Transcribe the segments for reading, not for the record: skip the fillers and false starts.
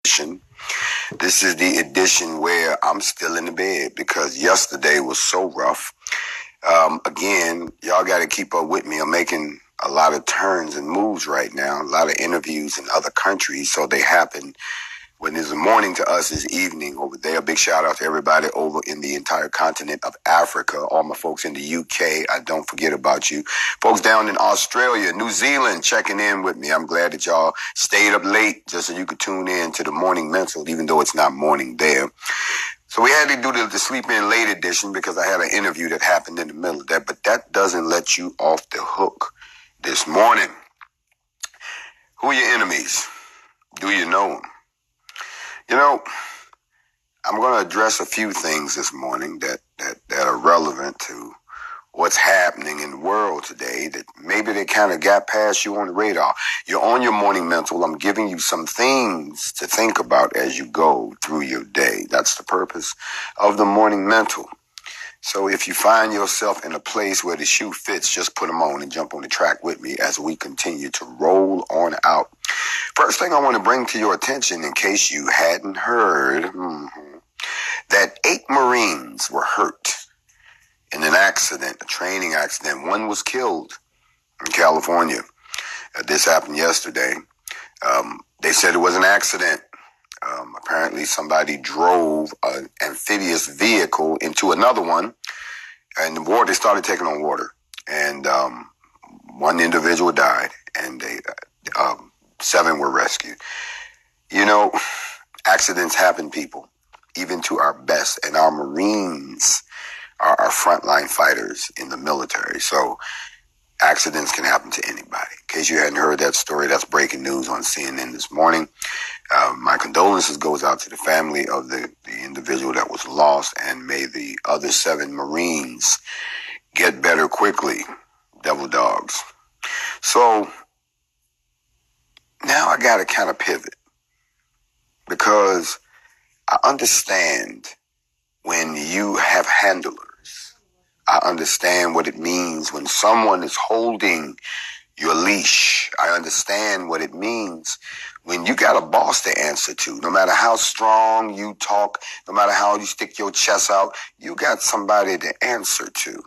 edition. This is the edition where I'm still in the bed because yesterday was so rough. Again, y'all got to keep up with me. I'm making a lot of turns and moves right now, a lot of interviews in other countries, so they happen when it's morning to us is evening over there. Big shout out to everybody over in the entire continent of Africa. All my folks in the UK, I don't forget about you. Folks down in Australia, New Zealand, checking in with me. I'm glad that y'all stayed up late just so you could tune in to the Morning Mental, even though it's not morning there. So we had to do the sleep in late edition because I had an interview that happened in the middle of that, but that doesn't let you off the hook this morning. Who are your enemies? Do you know them? You know, I'm going to address a few things this morning that are relevant to what's happening in the world today that maybe they kind of got past you on the radar. You're on your morning mental. I'm giving you some things to think about as you go through your day. That's the purpose of the morning mental. So if you find yourself in a place where the shoe fits, just put them on and jump on the track with me as we continue to roll on out. First thing I want to bring to your attention, in case you hadn't heard, that 8 Marines were hurt in an accident, a training accident. One was killed in California. This happened yesterday. They said it was an accident. Apparently somebody drove an amphibious vehicle into another one, and they started taking on water. And one individual died, and 7 were rescued. You know, accidents happen, people, even to our best. And our Marines are our frontline fighters in the military. So accidents can happen to anybody. In case you hadn't heard that story, that's breaking news on CNN this morning. My condolences goes out to the family of the individual that was lost, and may the other 7 Marines get better quickly. Devil dogs. So now I got to kind of pivot because I understand when you have handlers. I understand what it means when someone is holding your leash. I understand what it means when you got a boss to answer to. No matter how strong you talk, no matter how you stick your chest out, you got somebody to answer to.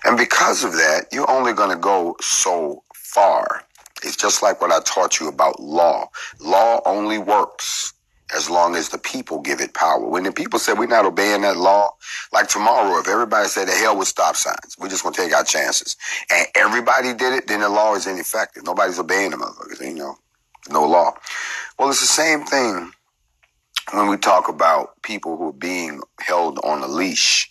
And because of that, you're only going to go so far. It's just like what I taught you about law. Law only works as long as the people give it power. When the people say we're not obeying that law, like tomorrow, if everybody said the hell with stop signs, we're just going to take our chances, and everybody did it, then the law is ineffective. Nobody's obeying the motherfuckers, you know, no law. Well, it's the same thing when we talk about people who are being held on a leash.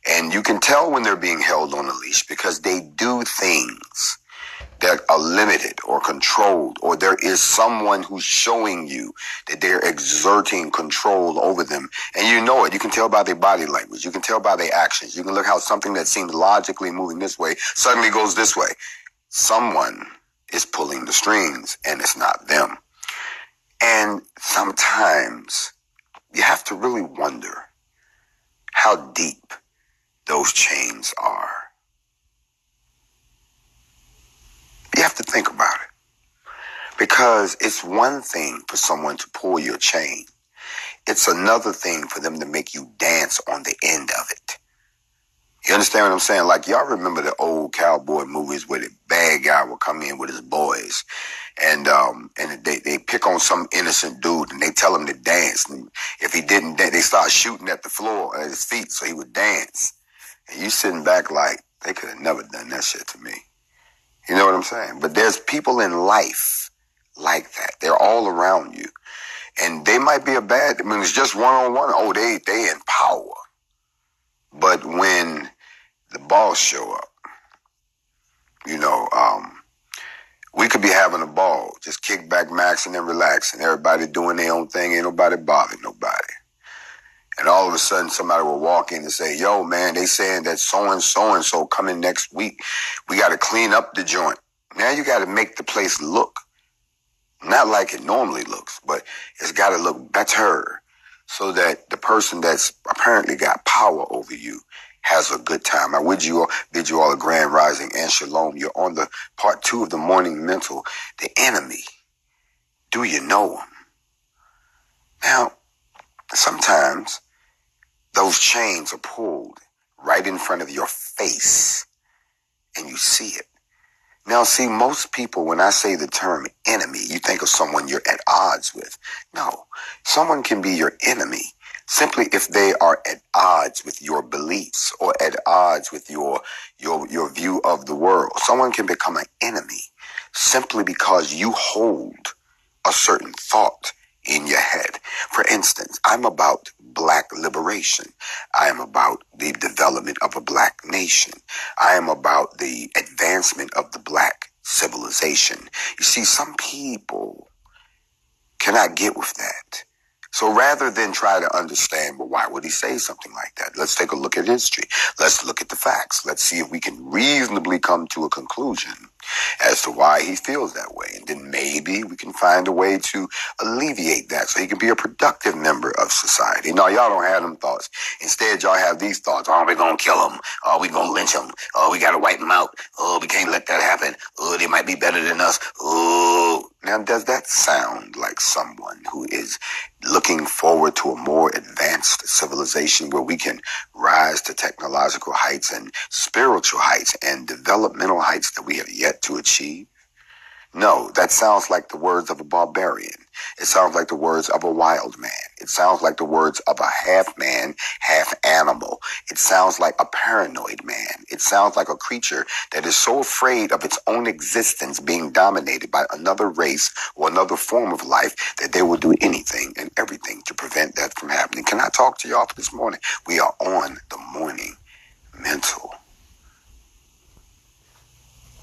And you can tell when they're being held on a leash because they do things that are limited or controlled, or there is someone who's showing you that they're exerting control over them. And you know it. You can tell by their body language. You can tell by their actions. You can look how something that seems logically moving this way suddenly goes this way. Someone is pulling the strings, and it's not them. And sometimes you have to really wonder how deep those chains are. You have to think about it. Because it's one thing for someone to pull your chain. It's another thing for them to make you dance on the end of it. You understand what I'm saying? Like, y'all remember the old cowboy movies where the bad guy would come in with his boys and they pick on some innocent dude and they tell him to dance. And if he didn't, they start shooting at the floor at his feet so he would dance. And you sitting back like, they could have never done that shit to me. You know what I'm saying? But there's people in life like that. They're all around you. And they might be it's just one-on-one. Oh, they in power. But when the boss show up, you know, we could be having a ball, just kick back, maxing and relaxing. Everybody doing their own thing. Ain't nobody bothering nobody. And all of a sudden, somebody will walk in and say, yo, man, they saying that so-and-so coming next week. We got to clean up the joint. Now you got to make the place look not like it normally looks, but it's got to look better so that the person that's apparently got power over you has a good time. I bid you all a grand rising and shalom. You're on the part 2 of the morning mental. The enemy. Do you know him? Now, sometimes those chains are pulled right in front of your face and you see it. Now, see, most people, when I say the term enemy, you think of someone you're at odds with. No, someone can be your enemy simply if they are at odds with your beliefs or at odds with your view of the world. Someone can become an enemy simply because you hold a certain thought in your head. For instance, I'm about black liberation. I am about the development of a black nation. I am about the advancement of the black civilization. You see, some people cannot get with that. So rather than try to understand, well, why would he say something like that? Let's take a look at history. Let's look at the facts. Let's see if we can reasonably come to a conclusion as to why he feels that way. And then maybe we can find a way to alleviate that so he can be a productive member of society. No, y'all don't have them thoughts. Instead, y'all have these thoughts. Oh, we're going to kill him. Oh, we're going to lynch him. Oh, we got to wipe him out. Oh, we can't let that happen. Oh, they might be better than us. Oh. Now, does that sound like someone who is looking forward to a more advanced civilization where we can rise to technological heights and spiritual heights and developmental heights that we have yet to achieve? No, that sounds like the words of a barbarian. It sounds like the words of a wild man. It sounds like the words of a half man, half animal. It sounds like a paranoid man. It sounds like a creature that is so afraid of its own existence being dominated by another race or another form of life that they will do anything and everything to prevent that from happening. Can I talk to y'all for this morning? We are on the morning mental.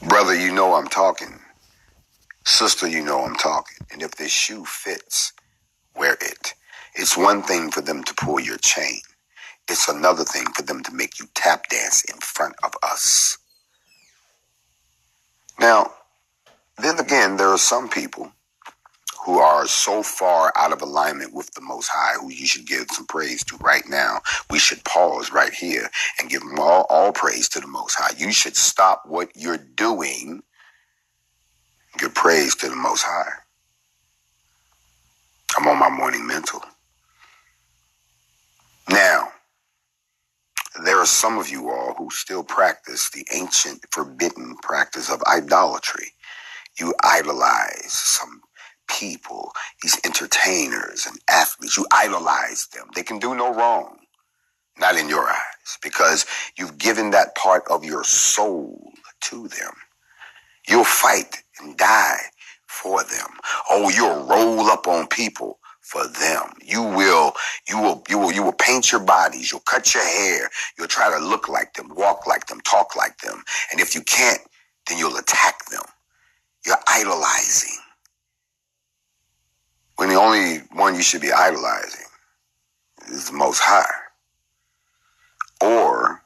Brother, you know I'm talking. Sister, you know I'm talking. And if this shoe fits, wear it. It's one thing for them to pull your chain. It's another thing for them to make you tap dance in front of us. Now, then again, there are some people who are so far out of alignment with the Most High, who you should give some praise to right now. We should pause right here and give them all praise to the Most High. You should stop what you're doing, give praise to the Most High. I'm on my morning mental. Now, there are some of you all who still practice the ancient forbidden practice of idolatry. You idolize some people, these entertainers and athletes. You idolize them. They can do no wrong, not in your eyes, because you've given that part of your soul to them. You'll fight and die for them. Oh, you'll roll up on people for them. You will paint your bodies. You'll cut your hair. You'll try to look like them, walk like them, talk like them. And if you can't, then you'll attack them. You're idolizing. When the only one you should be idolizing is the Most High, or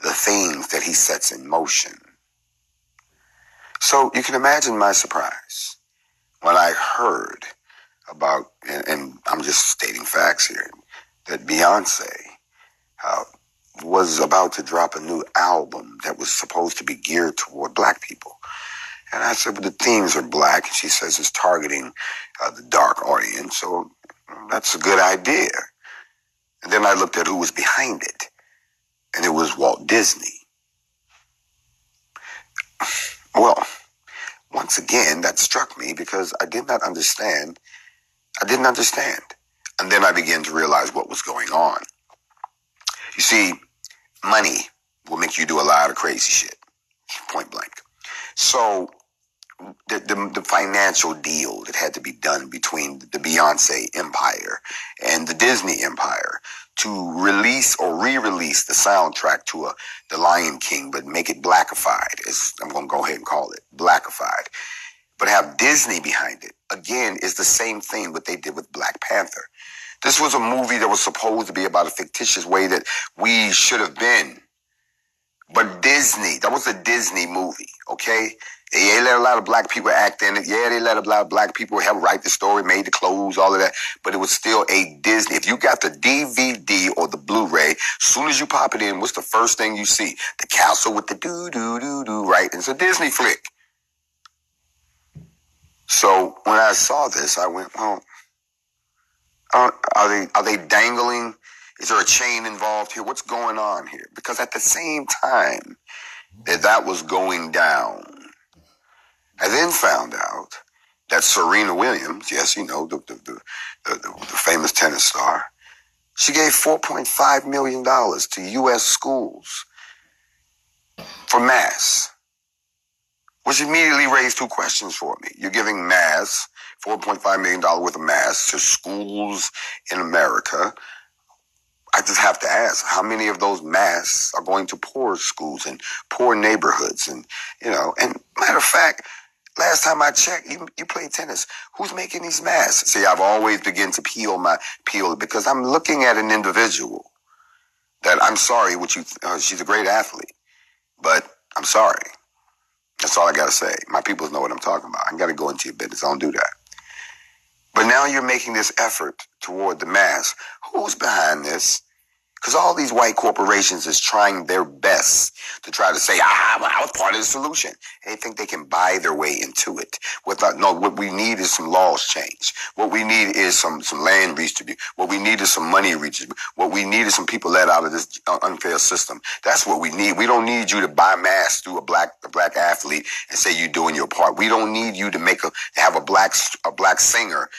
the things that he sets in motion. So you can imagine my surprise when I heard about, and I'm just stating facts here, that Beyonce was about to drop a new album that was supposed to be geared toward black people. And I said, well, the themes are black. And she says it's targeting the dark audience. So that's a good idea. And then I looked at who was behind it. And it was Walt Disney. Well, once again, that struck me because I didn't understand. And then I began to realize what was going on. You see, money will make you do a lot of crazy shit. Point blank. So the financial deal that had to be done between the Beyonce empire and the Disney empire to release or re-release the soundtrack to The Lion King, but make it blackified, as I'm going to go ahead and call it, blackified, but have Disney behind it, again, is the same thing what they did with Black Panther. This was a movie that was supposed to be about a fictitious way that we should have been. But Disney, that was a Disney movie, okay? Yeah, they let a lot of black people act in it. Yeah, they let a lot of black people help write the story, made the clothes, all of that. But it was still a Disney. If you got the DVD or the Blu-ray, as soon as you pop it in, what's the first thing you see? The castle with the do-do-do-do, right? It's a Disney flick. So when I saw this, I went, well, Are they dangling? Is there a chain involved here? What's going on here? Because at the same time that was going down, I then found out that Serena Williams, yes, you know, the famous tennis star, she gave $4.5 million to U.S. schools for masks, which immediately raised two questions for me. You're giving masks, $4.5 million worth of masks to schools in America. I just have to ask, how many of those masks are going to poor schools and poor neighborhoods? And, you know, and matter of fact, last time I checked, you play tennis. Who's making these masks? See, I've always begun to peel it because I'm looking at an individual that I'm sorry, she's a great athlete, but I'm sorry. That's all I got to say. My people know what I'm talking about. I got to go into your business. I don't do that. But now you're making this effort toward the mask. Who's behind this? Because all these white corporations is trying their best to try to say, I was part of the solution. They think they can buy their way into it. What we need is some laws change. What we need is some land redistribution. What we need is some money redistribution. What we need is some people let out of this unfair system. That's what we need. We don't need you to buy masks through a black athlete and say you're doing your part. We don't need you to have a black singer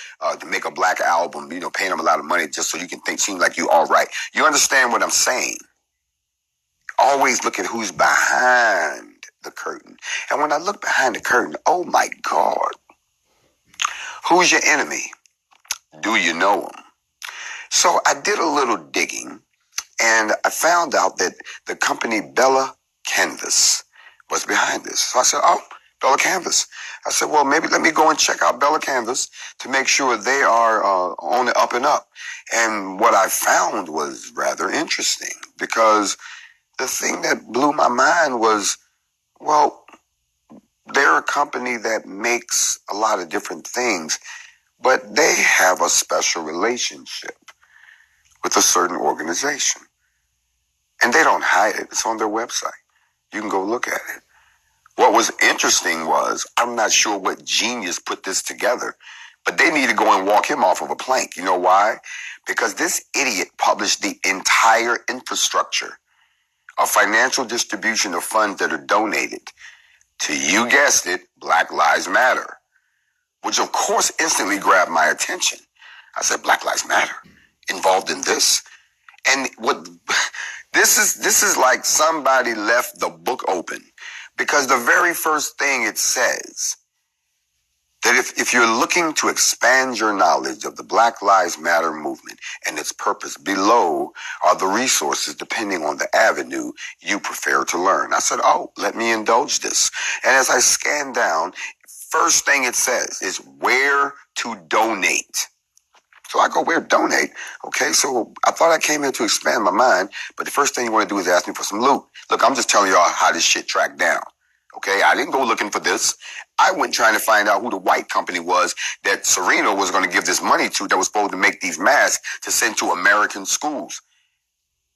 to make a black album, you know, paying them a lot of money just so you can seem like you all right. You understand what I'm saying? Always look at who's behind the curtain. And when I look behind the curtain, oh my God, who's your enemy? Do you know him? So I did a little digging and I found out that the company Bella Canvas was behind this. So I said, oh, Bella Canvas. I said, well, maybe let me go and check out Bella Canvas to make sure they are on the up and up. And what I found was rather interesting because the thing that blew my mind was, well, they're a company that makes a lot of different things, but they have a special relationship with a certain organization. And they don't hide it. It's on their website. You can go look at it. What was interesting was, I'm not sure what genius put this together, but they need to go and walk him off of a plank. You know why? Because this idiot published the entire infrastructure of financial distribution of funds that are donated to, you guessed it, Black Lives Matter, which of course instantly grabbed my attention. I said, Black Lives Matter involved in this? And what this is like somebody left the book open. Because the very first thing it says, that if you're looking to expand your knowledge of the Black Lives Matter movement and its purpose, below are the resources depending on the avenue you prefer to learn. I said, oh, let me indulge this. And as I scan down, first thing it says is where to donate. So I go, where donate? Okay, so I thought I came here to expand my mind, but the first thing you want to do is ask me for some loot. Look, I'm just telling y'all how this shit tracked down. Okay, I didn't go looking for this. I went trying to find out who the white company was that Serena was going to give this money to that was supposed to make these masks to send to American schools.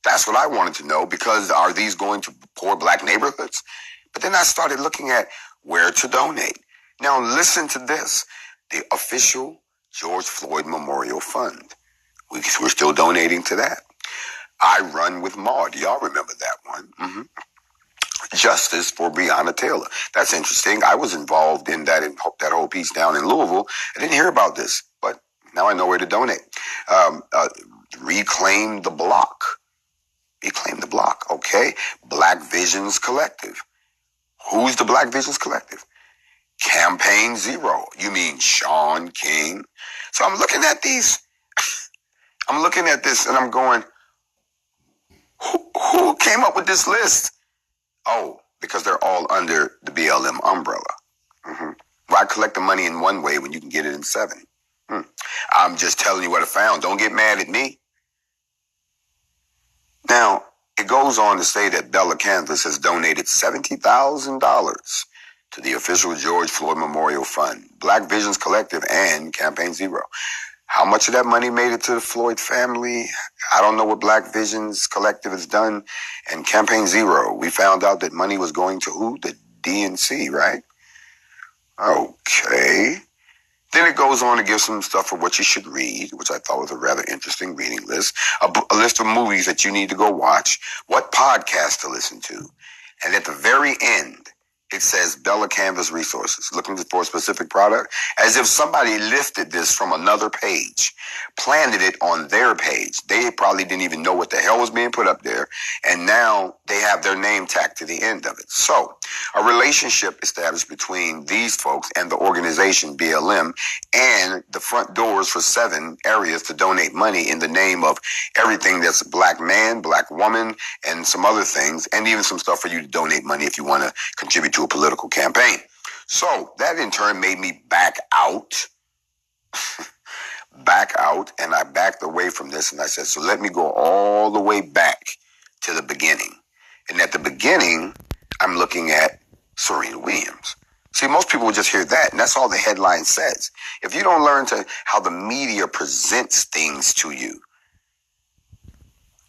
That's what I wanted to know, because are these going to poor black neighborhoods? But then I started looking at where to donate. Now listen to this. The official George Floyd Memorial Fund. We're still donating to that. I Run with Maud. Y'all remember that one? Mm-hmm. Justice for Breonna Taylor. That's interesting. I was involved in that whole piece down in Louisville. I didn't hear about this, but now I know where to donate. Reclaim the Block. Reclaim the Block. Okay. Black Visions Collective. Who's the Black Visions Collective? Campaign Zero. You mean Sean King? So I'm looking at these. I'm looking at this and I'm going, who came up with this list? Oh, because they're all under the BLM umbrella. Mm-hmm. Why collect the money in one way when you can get it in 7? I'm just telling you what I found. Don't get mad at me. Now, it goes on to say that Bella Canvas has donated $70,000 to the official George Floyd Memorial Fund, Black Visions Collective, and Campaign Zero. How much of that money made it to the Floyd family? I don't know what Black Visions Collective has done. And Campaign Zero, we found out that money was going to who? The DNC, right? Okay. Then it goes on to give some stuff for what you should read, which I thought was a rather interesting reading list, a list of movies that you need to go watch, what podcast to listen to. And at the very end, it says Bella Canvas Resources, looking for a specific product, as if somebody lifted this from another page, planted it on their page. They probably didn't even know what the hell was being put up there, and now they have their name tacked to the end of it. So, a relationship established between these folks and the organization BLM and the front doors for 7 areas to donate money in the name of everything that's black man, black woman, and some other things, and even some stuff for you to donate money if you want to contribute to a political campaign. So that in turn made me back out, and I backed away from this, and I said, so let me go all the way back to the beginning. And at the beginning, I'm looking at Serena Williams. See, most people will just hear that, and that's all the headline says. If you don't learn how the media presents things to you,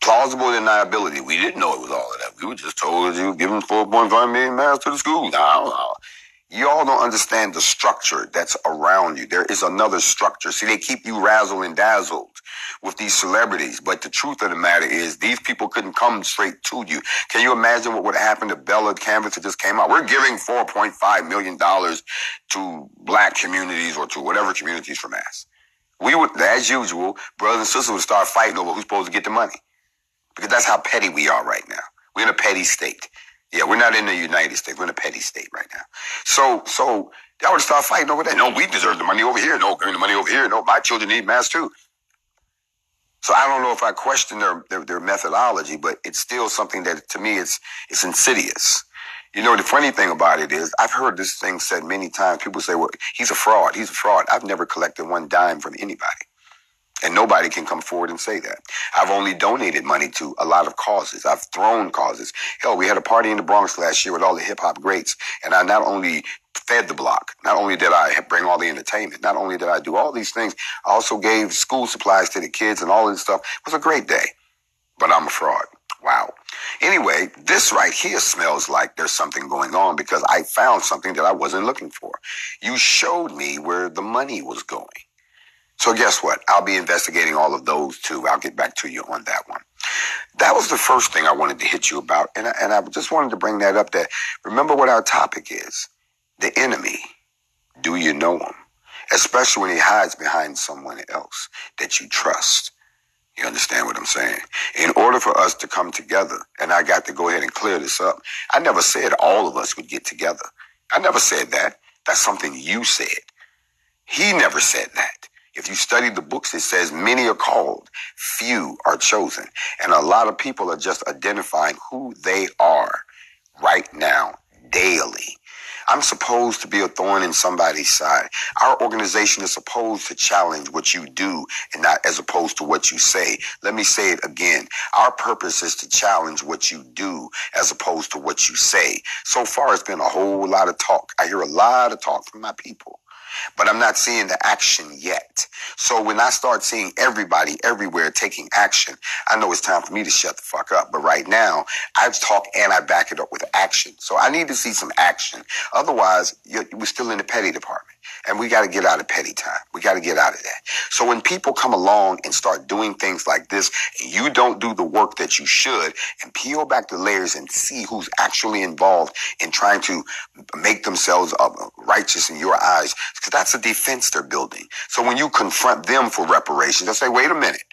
plausible deniability. We didn't know it was all of that. We were just told you give them 4.5 million masks to the school. No. You all don't understand the structure that's around you. There is another structure. See, they keep you razzled and dazzled with these celebrities. But the truth of the matter is these people couldn't come straight to you. Can you imagine what would happen to Bella Canvas that just came out? We're giving $4.5 million to black communities or to whatever communities for masks. We would, as usual, brothers and sisters would start fighting over who's supposed to get the money. Because that's how petty we are right now. We're in a petty state. Yeah, we're not in the United States. We're in a petty state right now. So y'all would start fighting over that. No, we deserve the money over here. No, bring the money over here. No, my children need masks too. So I don't know if I question their methodology, but it's still something that to me it's insidious. You know, the funny thing about it is I've heard this thing said many times. People say, well, he's a fraud. He's a fraud. I've never collected one dime from anybody. And nobody can come forward and say that. I've only donated money to a lot of causes. I've thrown causes. Hell, we had a party in the Bronx last year with all the hip hop greats. And I not only fed the block, not only did I bring all the entertainment, not only did I do all these things, I also gave school supplies to the kids and all this stuff. It was a great day. But I'm a fraud. Wow. Anyway, this right here smells like there's something going on because I found something that I wasn't looking for. You showed me where the money was going. So guess what? I'll be investigating all of those too. I'll get back to you on that one. That was the first thing I wanted to hit you about. And I just wanted to bring that up that remember what our topic is. The enemy. Do you know him? Especially when he hides behind someone else that you trust. You understand what I'm saying? In order for us to come together, and I got to go ahead and clear this up. I never said all of us would get together. I never said that. That's something you said. He never said that. If you study the books, it says many are called, few are chosen. And a lot of people are just identifying who they are right now, daily. I'm supposed to be a thorn in somebody's side. Our organization is supposed to challenge what you do and not as opposed to what you say. Let me say it again. Our purpose is to challenge what you do as opposed to what you say. So far, it's been a whole lot of talk. I hear a lot of talk from my people. But I'm not seeing the action yet. So when I start seeing everybody everywhere taking action, I know it's time for me to shut the fuck up. But right now, I talk and I back it up with action. So I need to see some action. Otherwise, we're still in the petty department. And we got to get out of petty time. We got to get out of that. So when people come along and start doing things like this, and you don't do the work that you should, and peel back the layers and see who's actually involved in trying to make themselves righteous in your eyes, because that's a defense they're building. So when you confront them for reparations, they'll say, wait a minute.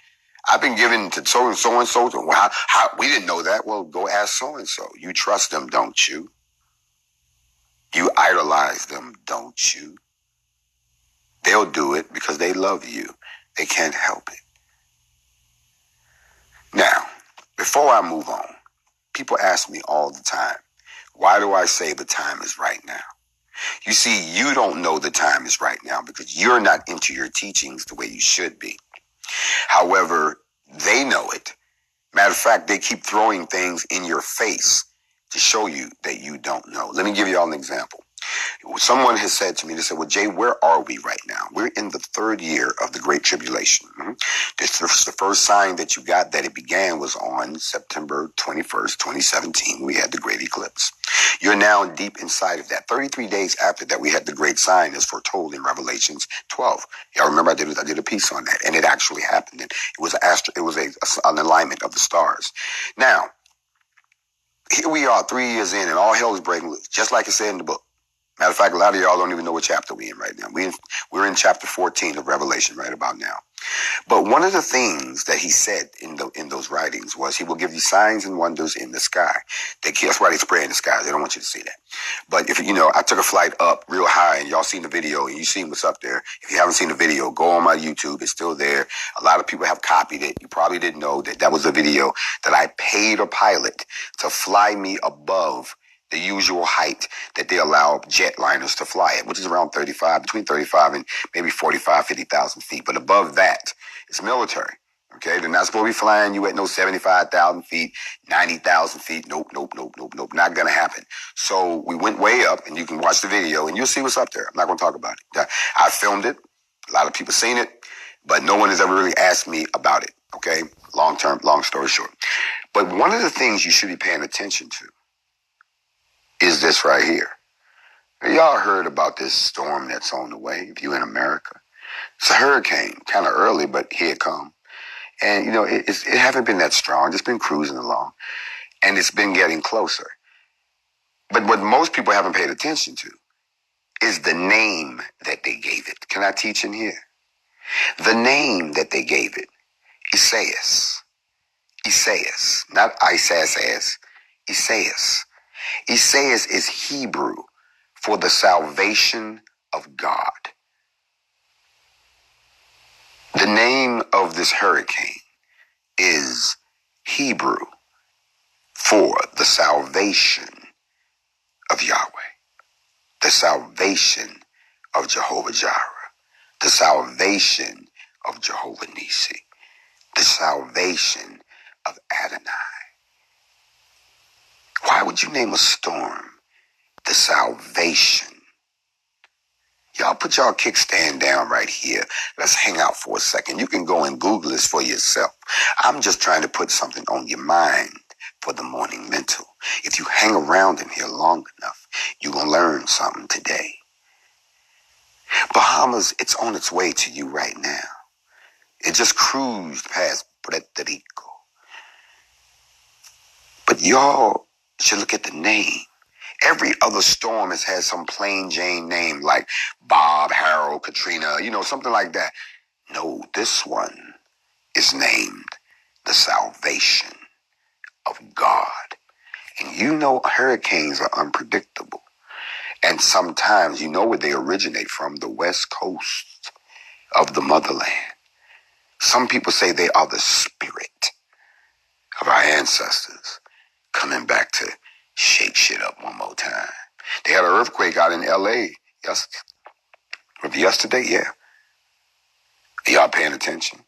I've been given to so and so. Well, how we didn't know that. Well, go ask so and so. You trust them, don't you? You idolize them, don't you? They'll do it because they love you. They can't help it. Now, before I move on, people ask me all the time, why do I say the time is right now? You see, you don't know the time is right now because you're not into your teachings the way you should be. However, they know it. Matter of fact, they keep throwing things in your face to show you that you don't know. Let me give you all an example. Someone has said to me, they said, well, Jay, where are we right now? We're in the third year of the Great Tribulation. This is the first sign that you got that it began was on September 21st, 2017. We had the great eclipse. You're now deep inside of that. 33 days after that, we had the great sign as foretold in Revelations 12. Y'all remember I did a piece on that, and it actually happened. It was an alignment of the stars. Now, here we are 3 years in, and all hell is breaking loose, just like it said in the book. Matter of fact, a lot of y'all don't even know what chapter we're in right now. We're in chapter 14 of Revelation right about now. But one of the things that he said in those writings was he will give you signs and wonders in the sky. That's why they spray in the sky. They don't want you to see that. But if I took a flight up real high, and y'all seen the video and you seen what's up there. If you haven't seen the video, go on my YouTube. It's still there. A lot of people have copied it. You probably didn't know that was a video that I paid a pilot to fly me above the usual height that they allow jetliners to fly at, which is around between 35 and maybe 45, 50,000 feet. But above that, it's military. Okay, they're not supposed to be flying you at no 75,000 feet, 90,000 feet. Nope. Not going to happen. So we went way up, and you can watch the video, and you'll see what's up there. I'm not going to talk about it. I filmed it. A lot of people seen it, but no one has ever really asked me about it. Okay, long story short. But one of the things you should be paying attention to is this right here. Y'all heard about this storm that's on the way if you're in America. It's a hurricane, kind of early, but here it comes. And, it haven't been that strong. It's been cruising along. And it's been getting closer. But what most people haven't paid attention to is the name that they gave it. Can I teach in here? The name that they gave it, Isaias. Isaias, not Isaias, Isaias. Isaias is Hebrew for the salvation of God. The name of this hurricane is Hebrew for the salvation of Yahweh, the salvation of Jehovah Jireh, the salvation of Jehovah Nissi, the salvation of Adonai. Why would you name a storm the salvation? Y'all put y'all kickstand down right here. Let's hang out for a second. You can go and Google this for yourself. I'm just trying to put something on your mind for the morning mental. If you hang around in here long enough, you're going to learn something today. Bahamas, it's on its way to you right now. It just cruised past Puerto Rico. But y'all should look at the name. Every other storm has had some plain Jane name like Bob, Harold, Katrina, something like that. No, this one is named the salvation of God. And hurricanes are unpredictable. And sometimes where they originate from, the west coast of the motherland. Some people say they are the spirit of our ancestors coming back to shake shit up one more time. They had an earthquake out in L.A. yesterday, yeah. Y'all paying attention?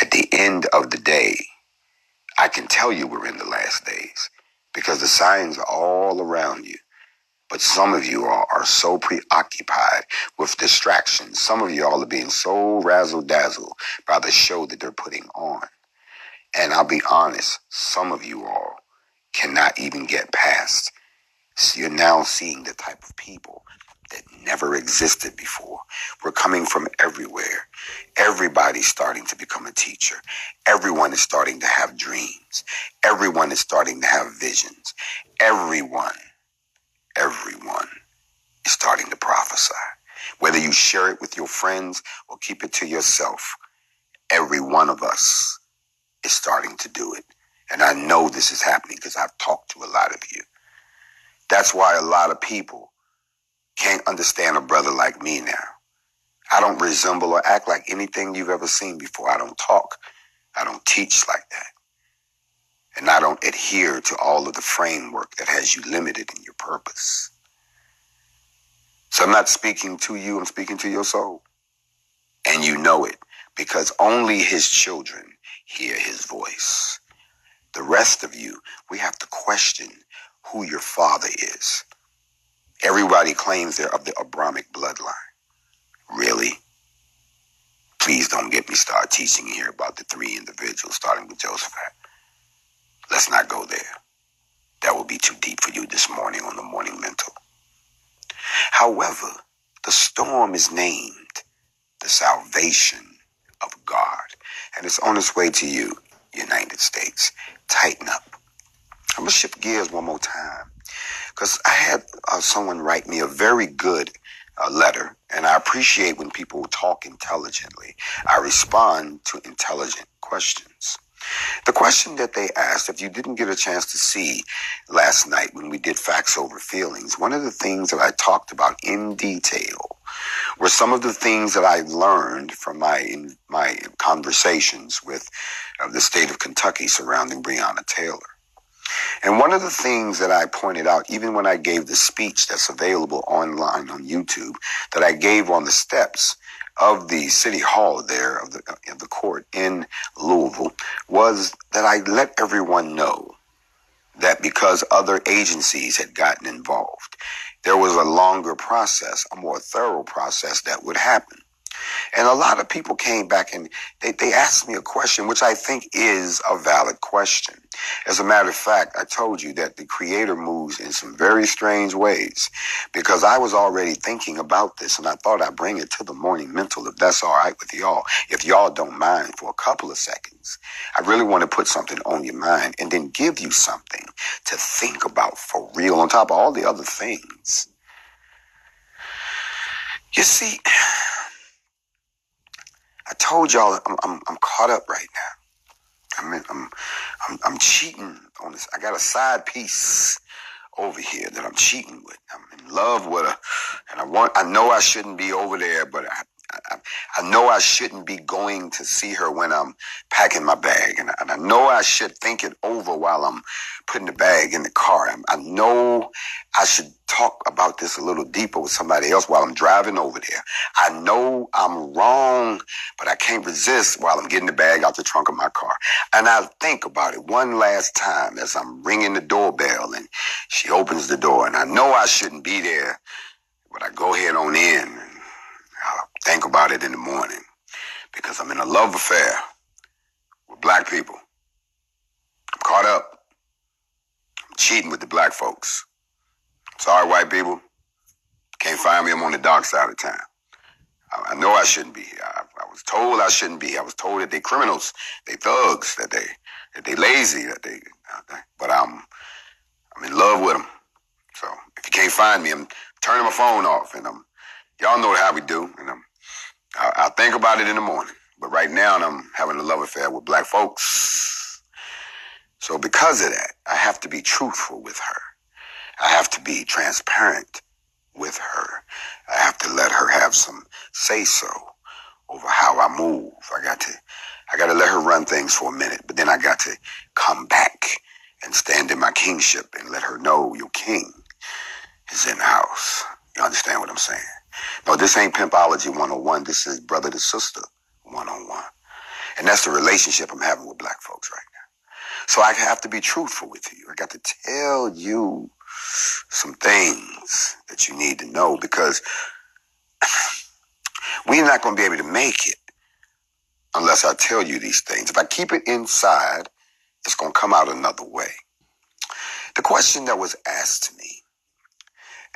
At the end of the day, I can tell you we're in the last days because the signs are all around you. But some of you are so preoccupied with distractions. Some of you all are being so razzle-dazzled by the show that they're putting on. And I'll be honest, some of you all cannot even get past. So you're now seeing the type of people that never existed before. We're coming from everywhere. Everybody's starting to become a teacher. Everyone is starting to have dreams. Everyone is starting to have visions. Everyone is starting to prophesy. Whether you share it with your friends or keep it to yourself, every one of us is starting to do it. And I know this is happening because I've talked to a lot of you. That's why a lot of people can't understand a brother like me now. I don't resemble or act like anything you've ever seen before. I don't talk. I don't teach like that. And I don't adhere to all of the framework that has you limited in your purpose. So I'm not speaking to you, I'm speaking to your soul. And you know it, because only his children hear his voice. The rest of you, we have to question who your father is. Everybody claims they're of the Abrahamic bloodline. Really? Please don't get me started teaching here about the three individuals, starting with Joseph. Let's not go there. That will be too deep for you this morning on the Morning Mental. However, the storm is named the salvation of God, and it's on its way to you, United States. Tighten up. I'm going to shift gears one more time, because I had someone write me a very good letter, and I appreciate when people talk intelligently. I respond to intelligent questions. The question that they asked, if you didn't get a chance to see last night when we did Facts Over Feelings, one of the things that I talked about in detail were some of the things that I learned from my conversations with the state of Kentucky surrounding Breonna Taylor. And one of the things that I pointed out, even when I gave the speech that's available online on YouTube, that I gave on the steps of the city hall there of the court in Louisville, was that I let everyone know that because other agencies had gotten involved, there was a longer process, a more thorough process that would happen. And a lot of people came back and they asked me a question, which I think is a valid question. As a matter of fact, I told you that the Creator moves in some very strange ways, because I was already thinking about this, and I thought I'd bring it to the Morning Mental, if that's all right with y'all. If y'all don't mind for a couple of seconds, I really want to put something on your mind and then give you something to think about for real, on top of all the other things. You see, I told y'all I'm caught up right now. I'm cheating on this. I got a side piece over here that I'm cheating with. I'm in love with her, and I know I shouldn't be over there, but I know I shouldn't be going to see her when I'm packing my bag, and I know I should think it over while I'm putting the bag in the car. I know I should talk about this a little deeper with somebody else while I'm driving over there. I know I'm wrong, but I can't resist while I'm getting the bag out the trunk of my car. And I think about it one last time as I'm ringing the doorbell and she opens the door, and I know I shouldn't be there, but I go ahead on in and I'll think about it in the morning, because I'm in a love affair with black people. I'm caught up. I'm cheating with the black folks. Sorry, white people. Can't find me. I'm on the dark side of town. I know I shouldn't be here. I was told I shouldn't be. I was told that they criminals, they thugs, that they lazy, but I'm in love with them. So if you can't find me, I'm turning my phone off, and y'all know how we do, and I'll think about it in the morning. But right now, I'm having a love affair with black folks. So because of that, I have to be truthful with her. I have to be transparent with her. I have to let her have some say-so over how I move. I got to let her run things for a minute, but then I got to come back and stand in my kingship and let her know your king is in the house. You understand what I'm saying? No, this ain't Pimpology 101. This is brother to sister 101. And that's the relationship I'm having with black folks right now. So I have to be truthful with you. I got to tell you some things that you need to know, because we're not going to be able to make it unless I tell you these things. If I keep it inside, it's going to come out another way. The question that was asked to me,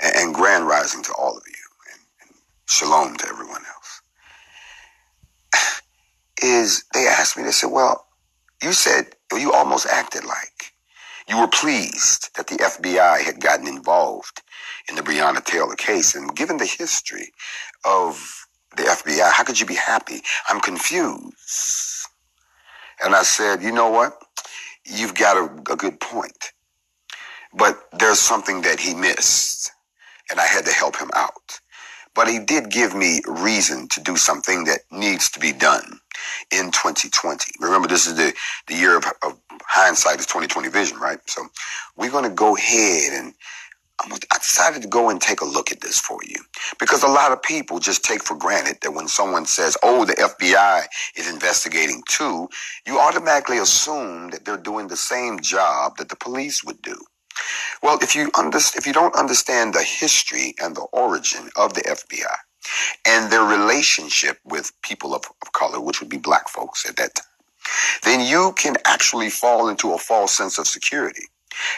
and grand rising to all of you, and shalom to everyone else, is they asked me, they said, well, you almost acted like you were pleased that the FBI had gotten involved in the Breonna Taylor case. And given the history of the FBI, how could you be happy? I'm confused. And I said, you know what? You've got a good point. But there's something that he missed, and I had to help him out. But he did give me reason to do something that needs to be done in 2020. Remember, this is the year of hindsight, is 2020 vision, right? So we're going to go ahead, and I decided to go and take a look at this for you, because a lot of people just take for granted that when someone says, oh, the FBI is investigating too, you automatically assume that they're doing the same job that the police would do. Well, if you don't understand the history and the origin of the FBI and their relationship with people of color, which would be black folks at that time, then you can actually fall into a false sense of security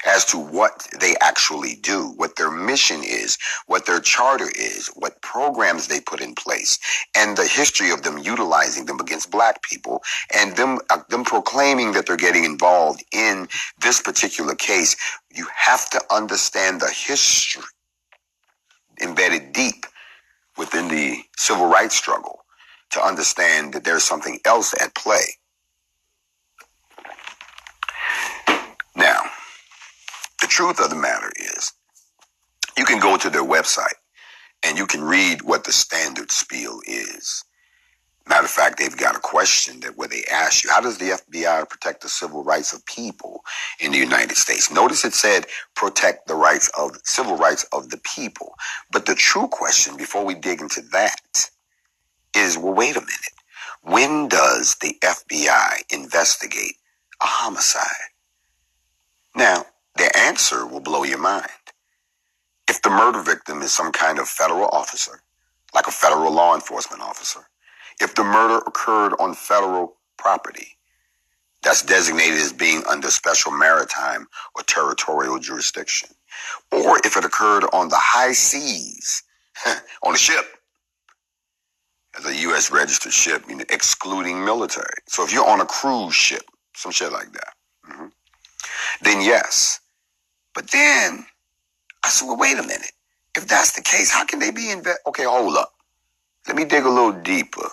as to what they actually do, what their mission is, what their charter is, what programs they put in place, and the history of them utilizing them against black people, and them proclaiming that they're getting involved in this particular case. You have to understand the history embedded deep within the civil rights struggle to understand that there's something else at play. Now, the truth of the matter is, you can go to their website and you can read what the standard spiel is. Matter of fact, they've got a question that where they ask you, how does the FBI protect the civil rights of people in the United States? Notice it said protect the civil rights of the people. But the true question, before we dig into that, is, well, wait a minute. When does the FBI investigate a homicide? Now, their answer will blow your mind. If the murder victim is some kind of federal officer, like a federal law enforcement officer, if the murder occurred on federal property that's designated as being under special maritime or territorial jurisdiction, or if it occurred on the high seas, on a ship, as a U.S. registered ship, excluding military. So if you're on a cruise ship, some shit like that, then yes. But then I said, well, wait a minute. If that's the case, how can they be okay, hold up. Let me dig a little deeper.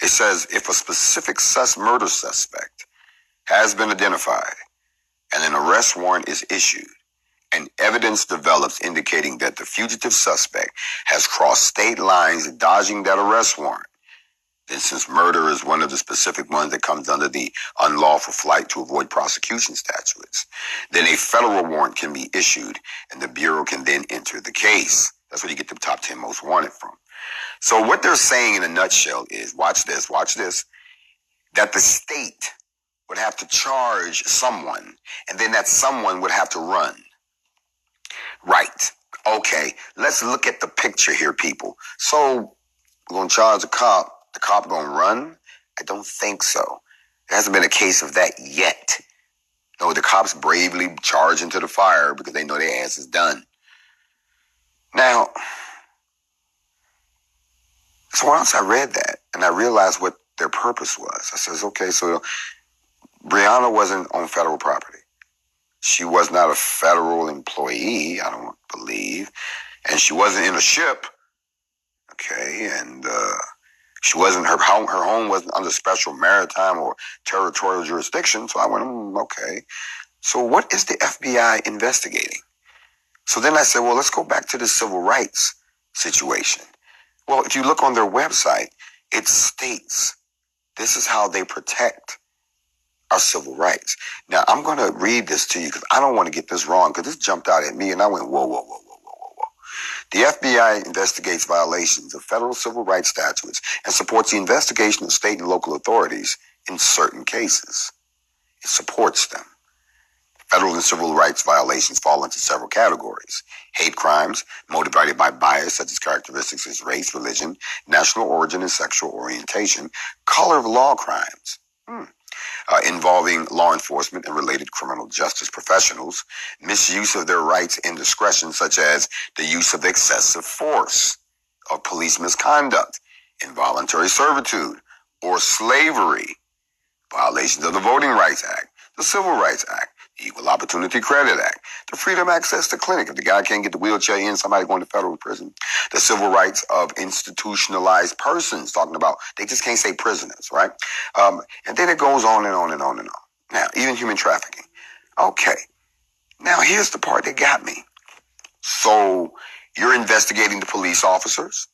It says, if a specific murder suspect has been identified and an arrest warrant is issued and evidence develops indicating that the fugitive suspect has crossed state lines dodging that arrest warrant, then since murder is one of the specific ones that comes under the unlawful flight to avoid prosecution statutes, then a federal warrant can be issued and the Bureau can then enter the case. That's where you get the top 10 most wanted from. So what they're saying in a nutshell is, watch this, that the state would have to charge someone and then that someone would have to run. Right. Okay, let's look at the picture here, people. So we're going to charge a cop. The cop going to run? I don't think so. There hasn't been a case of that yet. No, the cops bravely charge into the fire because they know their ass is done. Now, so once I read that and I realized what their purpose was, I says, okay, so Breonna wasn't on federal property. She was not a federal employee, I don't believe. And she wasn't in a ship. Okay, and she wasn't, her home wasn't under special maritime or territorial jurisdiction. So I went, okay. So what is the FBI investigating? So then I said, well, let's go back to the civil rights situation. Well, if you look on their website, it states this is how they protect our civil rights. Now, I'm going to read this to you because I don't want to get this wrong because this jumped out at me and I went, whoa. The FBI investigates violations of federal civil rights statutes and supports the investigation of state and local authorities in certain cases. It supports them. Federal and civil rights violations fall into several categories. Hate crimes motivated by bias such as characteristics as race, religion, national origin, and sexual orientation. Color of law crimes involving law enforcement and related criminal justice professionals. Misuse of their rights and discretion such as the use of excessive force, of police misconduct, involuntary servitude, or slavery. Violations of the Voting Rights Act, the Civil Rights Act, the Equal Opportunity Credit Act, the Freedom Access to Clinic. If the guy can't get the wheelchair in, somebody going to federal prison. The civil rights of institutionalized persons, talking about they just can't say prisoners, right? And then it goes on and on and on and on. Now, even human trafficking. Okay. Now, here's the part that got me. So you're investigating the police officers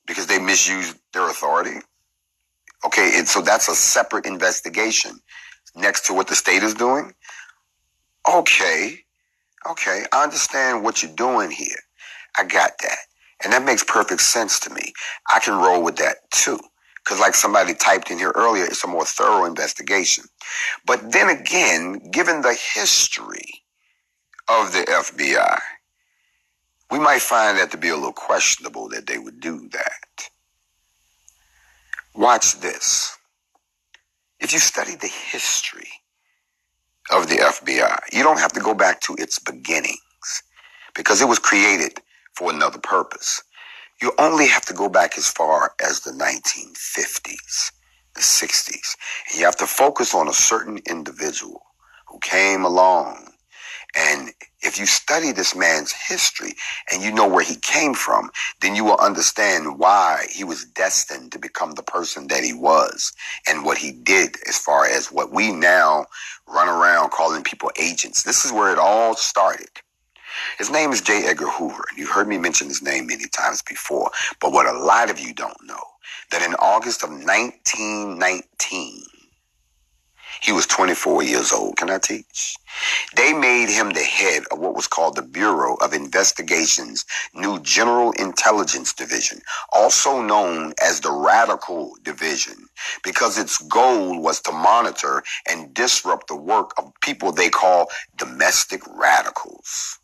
because they misused their authority. Okay, and so that's a separate investigation next to what the state is doing. Okay, I understand what you're doing here. I got that. And that makes perfect sense to me. I can roll with that too. Because like somebody typed in here earlier, it's a more thorough investigation. But then again, given the history of the FBI, we might find that to be a little questionable that they would do that. Watch this. If you study the history of the FBI, you don't have to go back to its beginnings because it was created for another purpose. You only have to go back as far as the 1950s, the 60s. And you have to focus on a certain individual who came along. And if you study this man's history and you know where he came from, then you will understand why he was destined to become the person that he was and what he did as far as what we now run around calling people agents. This is where it all started. His name is J. Edgar Hoover, and you've heard me mention his name many times before. But what a lot of you don't know, that in August of 1919, he was 24 years old. Can I teach? They made him the head of what was called the Bureau of Investigation's new General Intelligence Division, also known as the Radical Division, because its goal was to monitor and disrupt the work of people they call domestic radicals.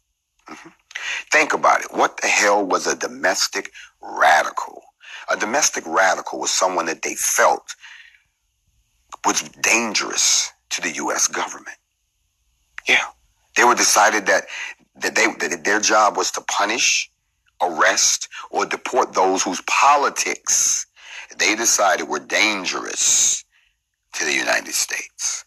Think about it. What the hell was a domestic radical? A domestic radical was someone that they felt was dangerous to the U.S. government. Yeah. They were decided that their job was to punish, arrest, or deport those whose politics they decided were dangerous to the United States.